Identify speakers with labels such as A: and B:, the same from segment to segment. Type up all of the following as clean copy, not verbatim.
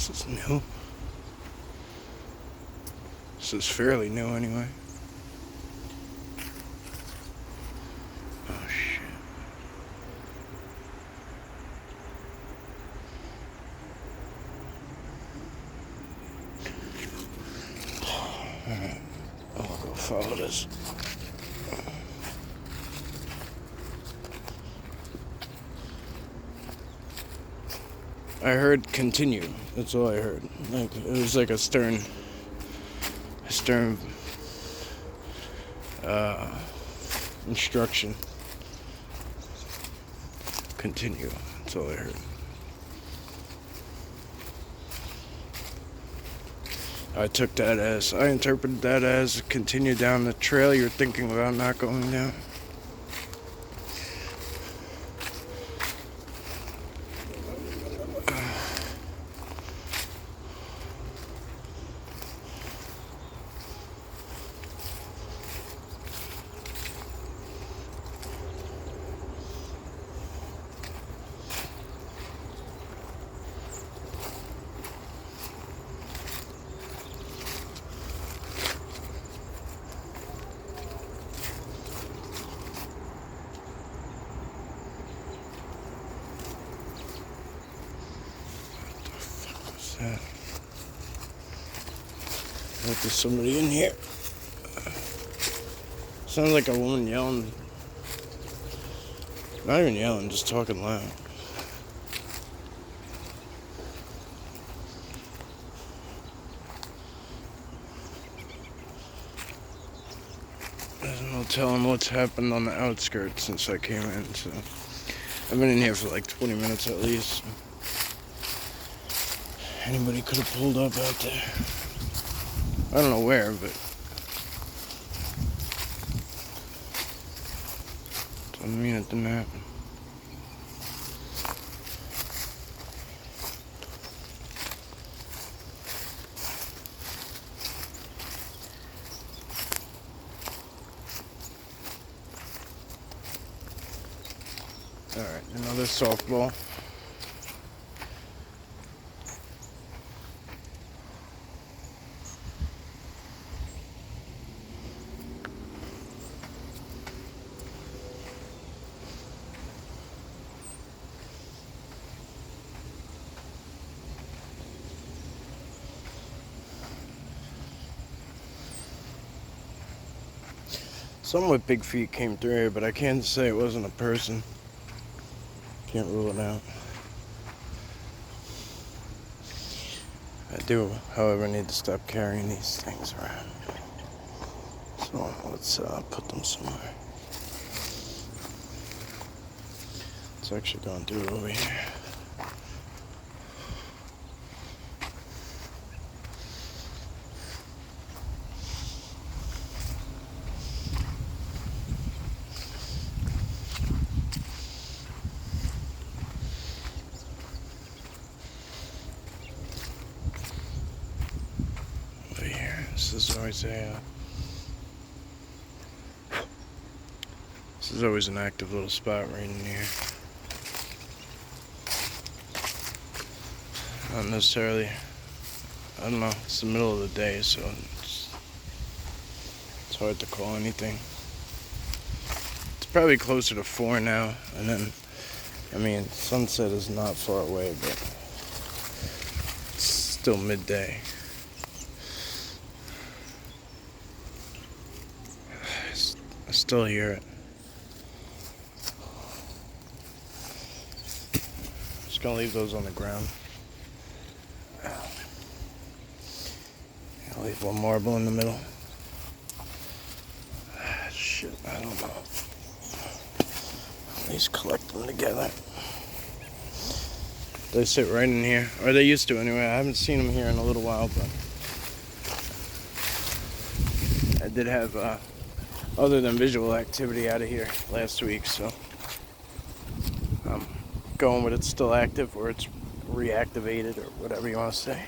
A: This is new. This is fairly new anyway. Oh shit. Alright, I'll go follow this. I heard continue. That's all I heard. Like it was like a stern instruction. Continue. That's all I heard. I interpreted that as continue down the trail you're thinking about not going down. That. Like there's somebody in here. Sounds like a woman yelling. Not even yelling, just talking loud. There's no telling what's happened on the outskirts since I came in, so I've been in here for like 20 minutes at least. Anybody could have pulled up out there. I don't know where, but doesn't mean it didn't happen. Alright, another softball. Someone with big feet came through here, but I can't say it wasn't a person. Can't rule it out. I do, however, need to stop carrying these things around. So let's put them somewhere. It's actually going through it over here. This is always an active little spot right in here. Not necessarily, I don't know, it's the middle of the day, so it's hard to call anything. It's probably closer to 4 now, and then, I mean, sunset is not far away, but it's still midday. I still hear it. Just gonna leave those on the ground. I'll leave one marble in the middle. Shit, I don't know. At least collect them together. They sit right in here, or they used to anyway. I haven't seen them here in a little while, but I did have other than visual activity out of here last week, so I'm going with it's still active or it's reactivated or whatever you want to say.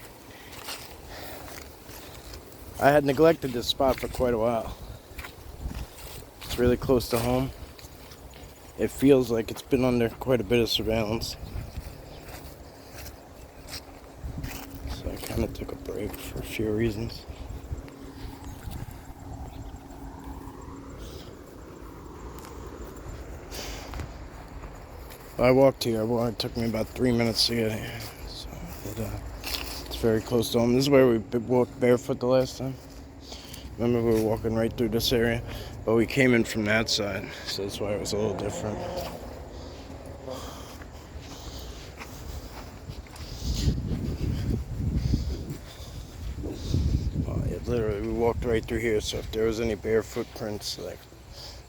A: I had neglected this spot for quite a while. It's really close to home. It feels like it's been under quite a bit of surveillance. kind of took a break for a few reasons. I walked here. It took me about 3 minutes to get here. So it's very close to home. This is where we walked barefoot the last time. Remember, we were walking right through this area, but we came in from that side, so that's why it was a little different. Literally, we walked right through here, so if there was any bare footprints, like,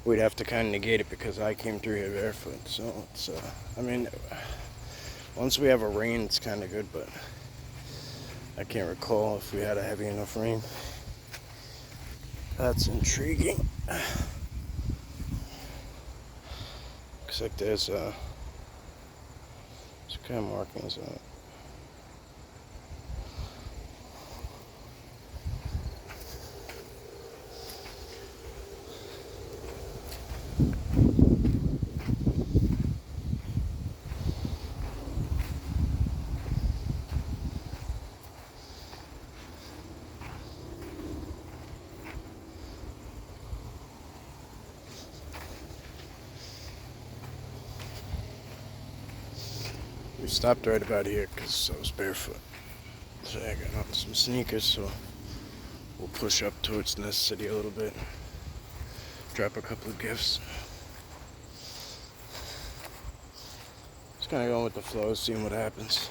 A: we'd have to kind of negate it because I came through here barefoot. So it's, I mean, once we have a rain, it's kind of good, but I can't recall if we had a heavy enough rain. That's intriguing. Looks like there's kind of markings on it. We stopped right about here because I was barefoot. So I got on some sneakers, so we'll push up towards Nest City a little bit. Drop a couple of gifts. Just kind of going with the flow, seeing what happens.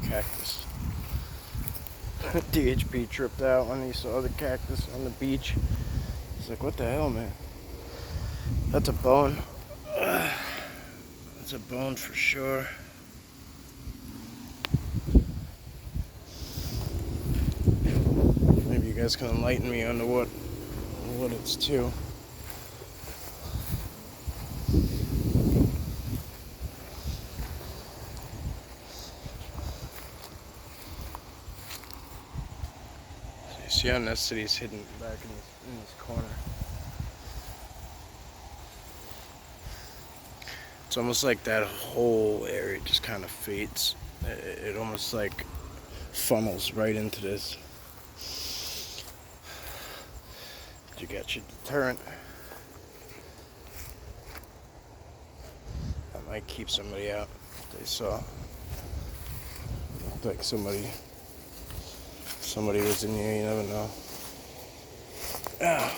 A: Cactus. DHP tripped out when he saw the cactus on the beach. He's like, what the hell, man? That's a bone. That's a bone for sure. Maybe you guys can enlighten me on what it's to. See how Nest City's hidden back in this corner. It's almost like that whole area just kind of fades. It almost like funnels right into this. You got your deterrent. That might keep somebody out. They saw. Looked like somebody was in here, you never know. Ah.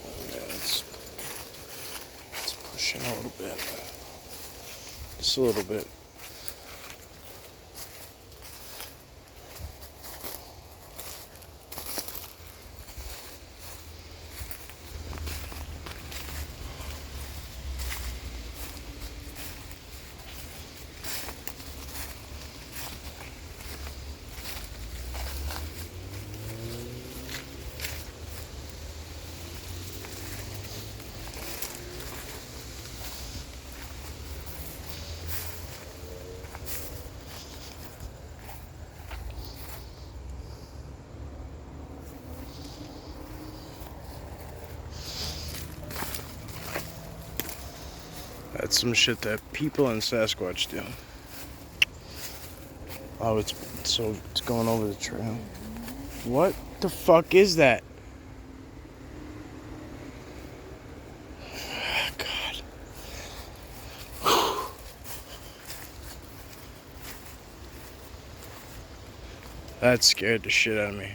A: Oh, man, it's pushing a little bit. Just a little bit. That's some shit that people in Sasquatch do. Oh, it's going over the trail. What the fuck is that? God. That scared the shit out of me.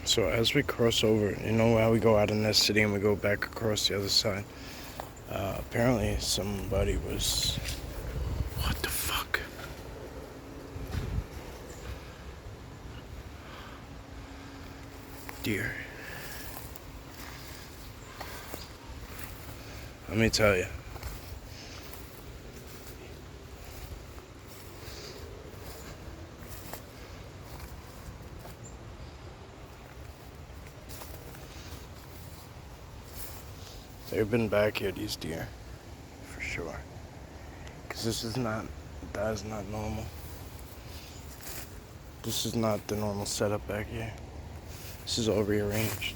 A: So as we cross over, you know how we go out in this city and we go back across the other side? Apparently somebody was... What the fuck? Deer. Let me tell you. They've been back here, these deer, for sure. Because that is not normal. This is not the normal setup back here. This is all rearranged.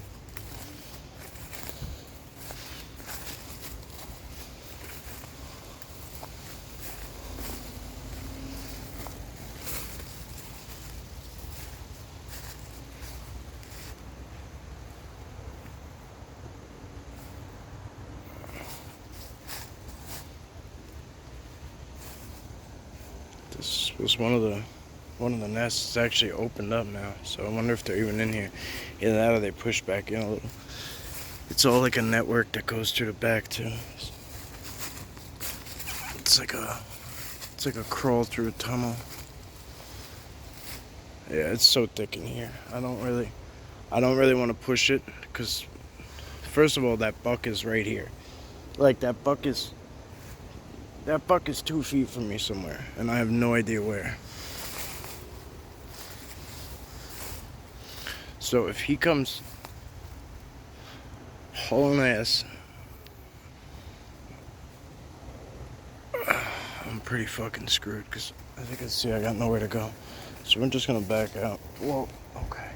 A: This was one of the nests. It's actually opened up now, so I wonder if they're even in here. Either that or they push back in a little. It's all like a network that goes through the back too. It's like a crawl through a tunnel. Yeah, it's so thick in here. I don't really want to push it because, first of all, that buck is right here. Like that buck is 2 feet from me somewhere, and I have no idea where. So if he comes hauling ass, I'm pretty fucking screwed because as you can see, I got nowhere to go. So we're just gonna back out. Whoa, okay.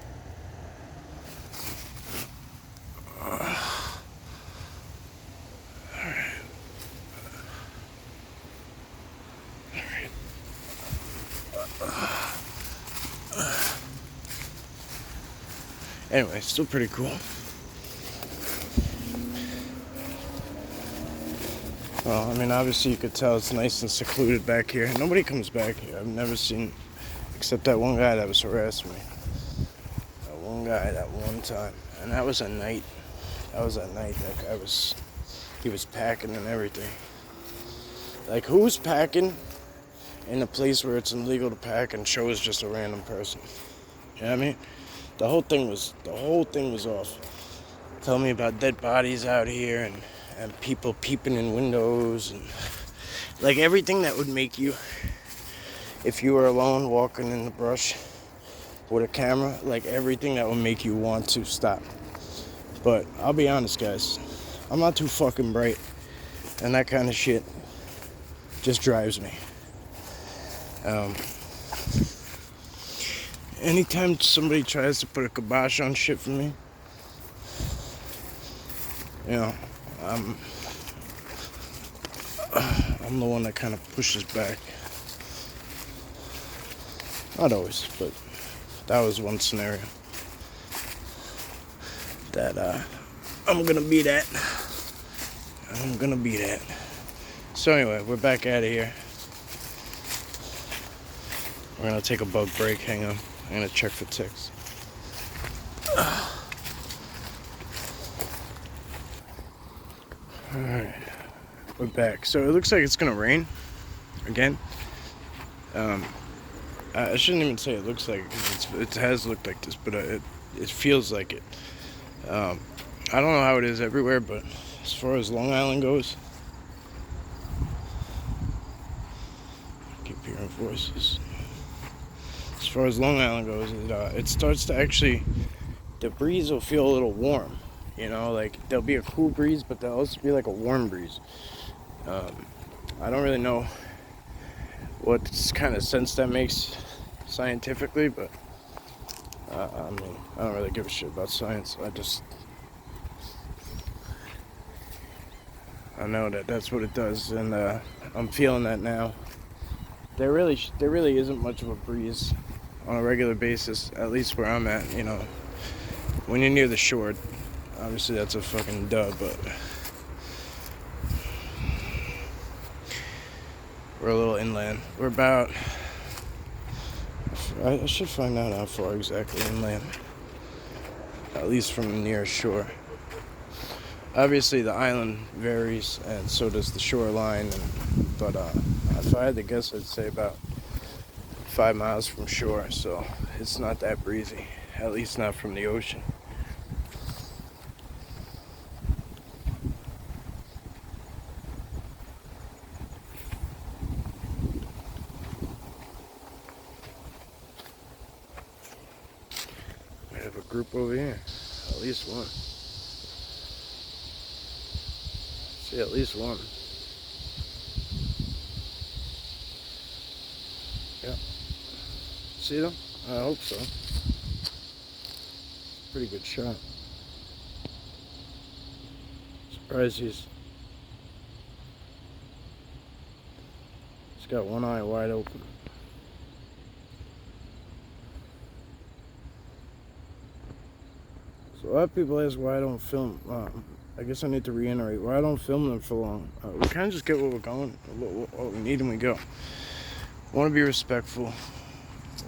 A: Anyway, still pretty cool. Well, I mean, obviously you could tell it's nice and secluded back here. Nobody comes back here. I've never seen, except that one guy that was harassing me. That one guy, that one time. And that was at night. That guy he was packing and everything. Like, who's packing in a place where it's illegal to pack and shows just a random person? You know what I mean? The whole thing was off. Tell me about dead bodies out here and people peeping in windows and like everything that would make you, if you were alone walking in the brush with a camera, like everything that would make you want to stop. But I'll be honest, guys, I'm not too fucking bright, and that kind of shit just drives me. Anytime somebody tries to put a kibosh on shit for me, you know, I'm the one that kind of pushes back. Not always, but that was one scenario that I'm gonna be that. So anyway, we're back out of here. We're gonna take a bug break. Hang on. I'm gonna check for ticks. Alright, we're back. So it looks like it's gonna rain again. I shouldn't even say it looks like it, because it has looked like this, but it feels like it. I don't know how it is everywhere, but as far as Long Island goes, I keep hearing voices. As far as Long Island goes, it starts to actually, the breeze will feel a little warm, you know, like there'll be a cool breeze, but there'll also be like a warm breeze. I don't really know what kind of sense that makes scientifically, but I mean, I don't really give a shit about science. I know that that's what it does, and I'm feeling that now. There really isn't much of a breeze on a regular basis, at least where I'm at, you know. When you're near the shore, obviously that's a fucking dub, but we're a little inland. We're about, I should find out how far exactly inland, at least from the nearest shore. Obviously the island varies, and so does the shoreline, but if I had to guess, I'd say about 5 miles from shore, so it's not that breezy, at least not from the ocean. have a group over here. At least one. See, at least one. Yeah. See them? I hope so. Pretty good shot. Surprised he's got one eye wide open. So a lot of people ask why I don't film. I guess I need to reiterate why I don't film them for long. We kind of just get where we're going, what we need, and we go. We want to be respectful.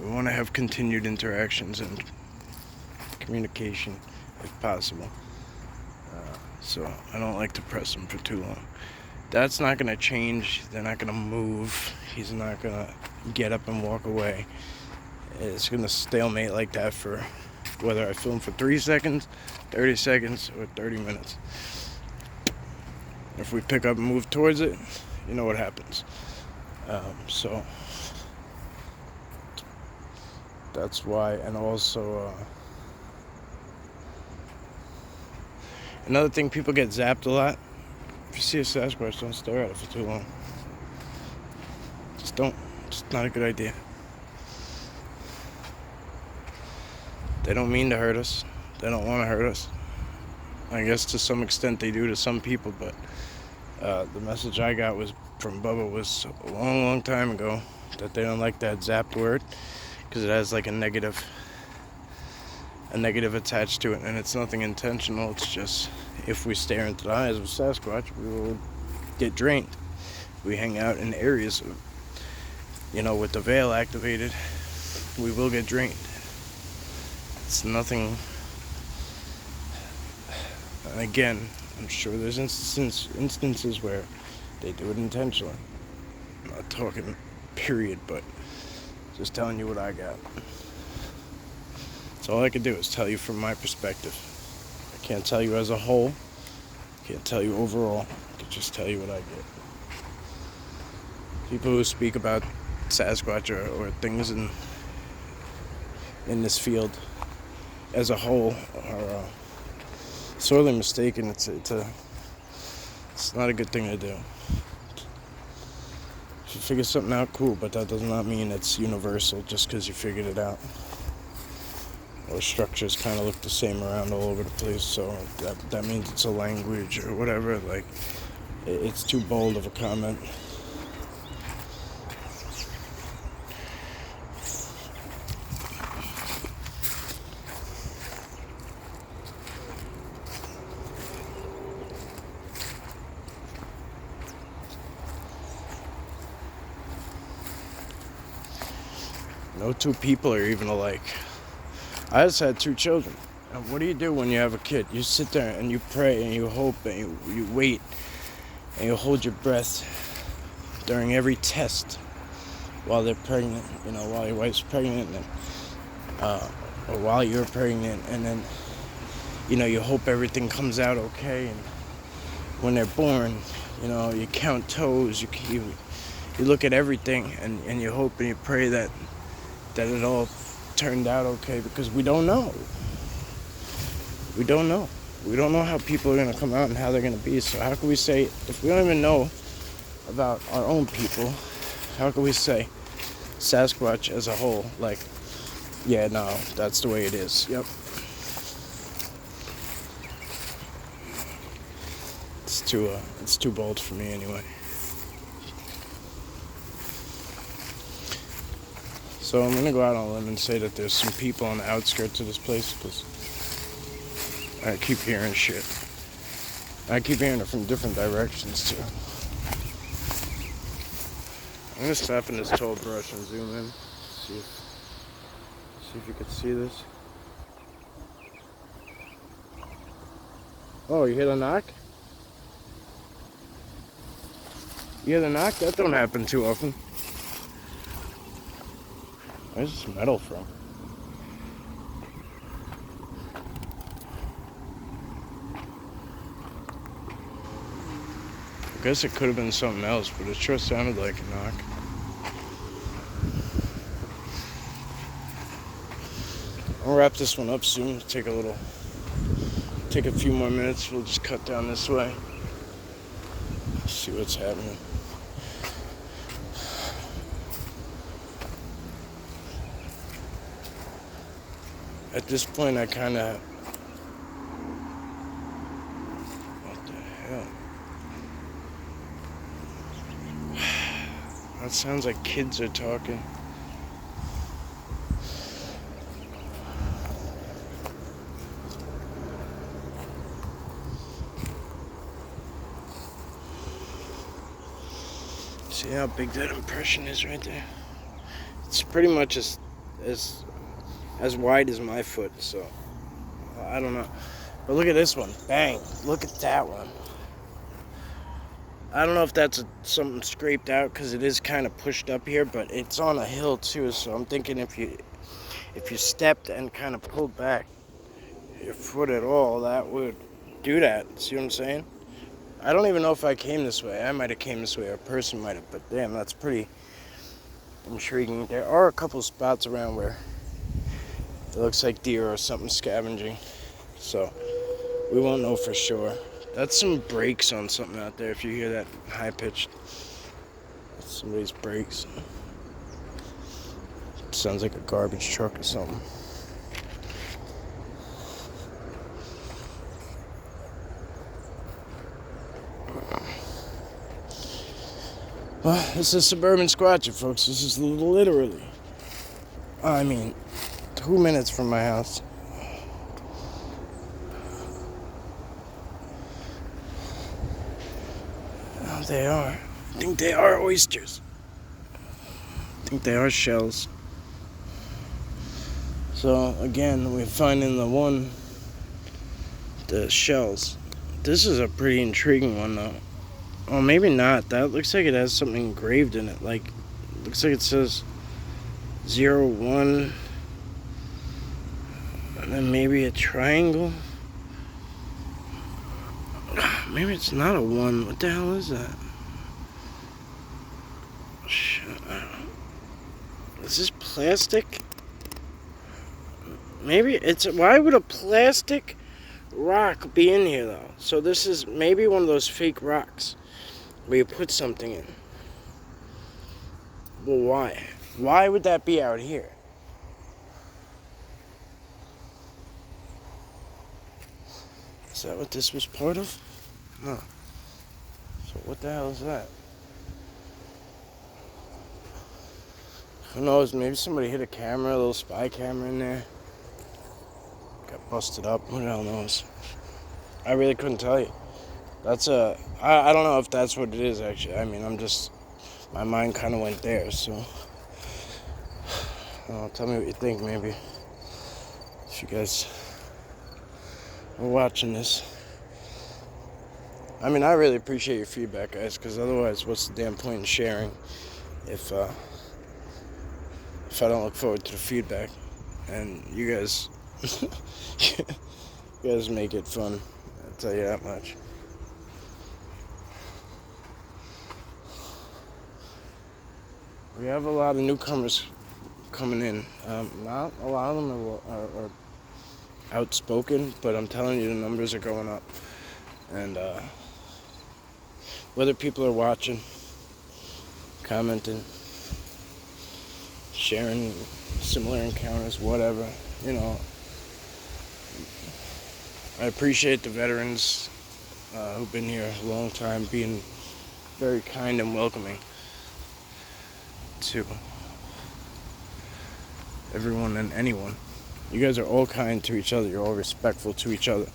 A: We want to have continued interactions and communication if possible. So I don't like to press them for too long. That's not going to change. They're not going to move. He's not going to get up and walk away. It's going to stalemate like that for whether I film for 3 seconds, 30 seconds, or 30 minutes. If we pick up and move towards it, you know what happens. So that's why. And also another thing, people get zapped a lot. If you see a Sasquatch, don't stare at it for too long. Just don't. It's not a good idea. They don't mean to hurt us. They don't want to hurt us. I guess to some extent they do to some people, but the message I got was from Bubba was a long, long time ago that they don't like that zapped word because it has like a negative attached to it, and it's nothing intentional. It's just if we stare into the eyes of Sasquatch, we will get drained. We hang out in areas, with the veil activated, we will get drained. It's nothing. And again, I'm sure there's instances where they do it intentionally. I'm not talking period, but just telling you what I got. So all I can do is tell you from my perspective. I can't tell you as a whole. I can't tell you overall. I can just tell you what I get. People who speak about Sasquatch or things in this field as a whole are sorely mistaken. It's not a good thing to do. If you figure something out, cool, but that does not mean it's universal just because you figured it out. Or structures kind of look the same around all over the place, so that means it's a language or whatever. Like, it's too bold of a comment. No two people are even alike. I just had 2 children. And what do you do when you have a kid? You sit there and you pray and you hope and you wait and you hold your breath during every test while they're pregnant, while your wife's pregnant, and, or while you're pregnant, and then, you hope everything comes out okay. And when they're born, you count toes, you look at everything and you hope and you pray that it all turned out okay, because we don't know. We don't know. We don't know how people are going to come out and how they're going to be. So how can we say, if we don't even know about our own people, how can we say Sasquatch as a whole, like, yeah, no, that's the way it is. Yep. It's too bold for me anyway. So I'm gonna go out on a limb and say that there's some people on the outskirts of this place, because I keep hearing shit. I keep hearing it from different directions too. I'm gonna stop in this tall brush and zoom in, see if you can see this. Oh, you hear the knock? You hear the knock? That don't happen too often. Where's this metal from? I guess it could have been something else, but it sure sounded like a knock. I'll wrap this one up soon. Take a few more minutes. We'll just cut down this way. See what's happening. At this point, I kind of... What the hell? That sounds like kids are talking. See how big that impression is right there? It's pretty much as wide as my foot, so I don't know. But look at this one. Bang. Look at that one. I don't know if that's something scraped out because it is kind of pushed up here, but it's on a hill too, so I'm thinking if you stepped and kind of pulled back your foot at all, that would do that. See what I'm saying? I don't even know if I came this way. I might have came this way, or a person might have, but damn, that's pretty intriguing. There are a couple spots around where it looks like deer or something scavenging, so we won't know for sure. That's some brakes on something out there. If you hear that high pitched, that's somebody's brakes. Sounds like a garbage truck or something. Well, this is Suburban Squatcher, folks. This is literally, 2 minutes from my house. Oh, they are. I think they are oysters. I think they are shells. So, again, we're finding the shells. This is a pretty intriguing one, though. Oh, maybe not. That looks like it has something engraved in it. Like, looks like it says 01. And then maybe a triangle. Maybe it's not a 1. What the hell is that? Is this plastic? Maybe it's... Why would a plastic rock be in here, though? So this is maybe one of those fake rocks where you put something in. Well, why? Why would that be out here? Is that what this was part of? No. So what the hell is that? Who knows? Maybe somebody hit a camera, a little spy camera in there. Got busted up. Who the hell knows? I really couldn't tell you. I don't know if that's what it is, actually. My mind kind of went there, so. Tell me what you think, maybe. If you guys are watching this. I really appreciate your feedback, guys, because otherwise, what's the damn point in sharing if I don't look forward to the feedback? And you guys, you guys make it fun. I'll tell you that much. We have a lot of newcomers coming in. Not a lot of them are outspoken, but I'm telling you, the numbers are going up. And whether people are watching, commenting, sharing similar encounters, whatever, I appreciate the veterans who've been here a long time being very kind and welcoming to everyone and anyone. You guys are all kind to each other. You're all respectful to each other.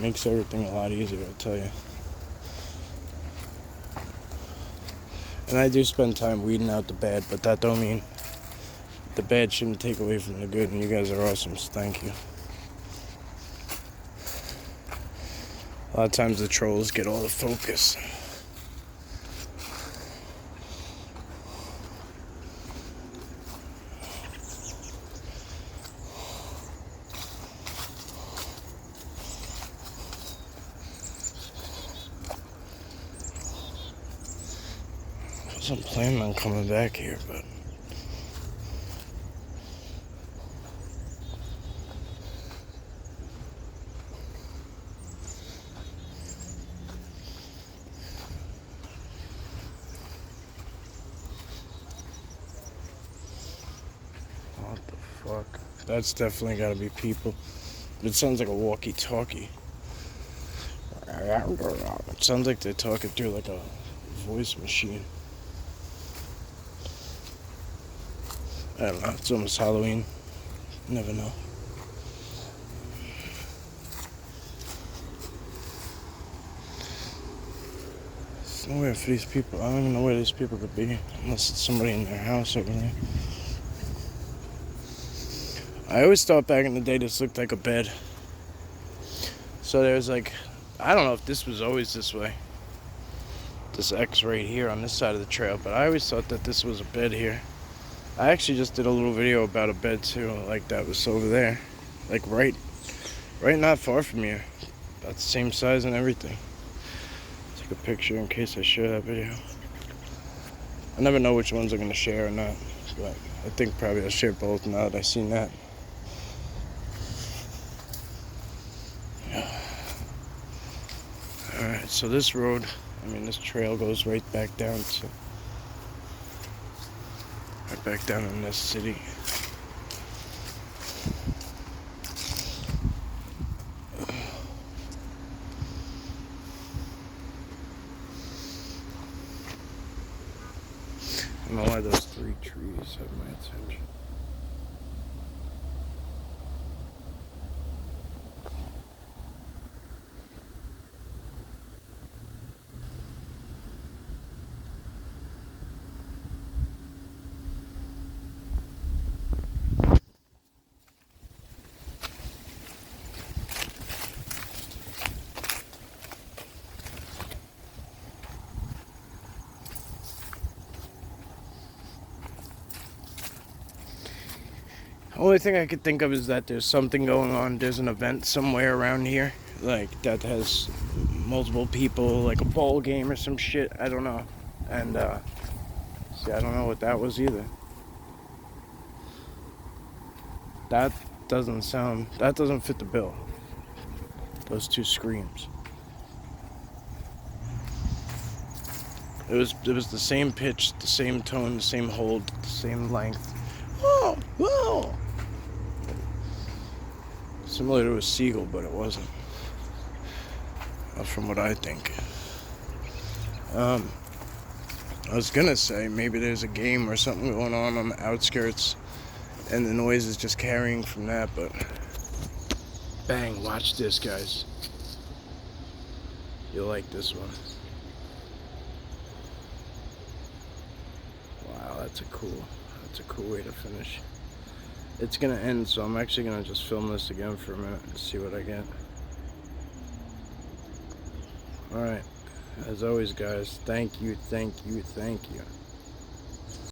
A: Makes everything a lot easier, I tell you. And I do spend time weeding out the bad, but that don't mean the bad shouldn't take away from the good, and you guys are awesome, so thank you. A lot of times the trolls get all the focus. wasn't planning on coming back here, but what the fuck? That's definitely gotta be people. It sounds like a walkie-talkie. It sounds like they're talking through like a voice machine. I don't know, it's almost Halloween. Never know. There's nowhere for these people. I don't even know where these people could be, unless it's somebody in their house over there. I always thought back in the day this looked like a bed. So there's like, I don't know if this was always this way. This X right here on this side of the trail, but I always thought that this was a bed here. I actually just did a little video about a bed too, like that was over there. Like right not far from here. About the same size and everything. Take a picture in case I share that video. I never know which ones I'm gonna share or not, but I think probably I'll share both now that I've seen that. Alright, so this road, this trail goes right back down in this city. I don't know why those 3 trees have my attention. The only thing I could think of is that there's something going on. There's an event somewhere around here, like that has multiple people, like a ball game or some shit. I don't know. And see, I don't know what that was either. That doesn't fit the bill. Those 2 screams. It was the same pitch, the same tone, the same hold, the same length. Whoa, whoa. Similar to a seagull, but it wasn't. From what I think. I was gonna say maybe there's a game or something going on the outskirts, and the noise is just carrying from that, but bang, watch this, guys. You'll like this one. Wow, that's a cool way to finish. It's gonna end, so I'm actually gonna just film this again for a minute and see what I get. Alright, as always guys, thank you.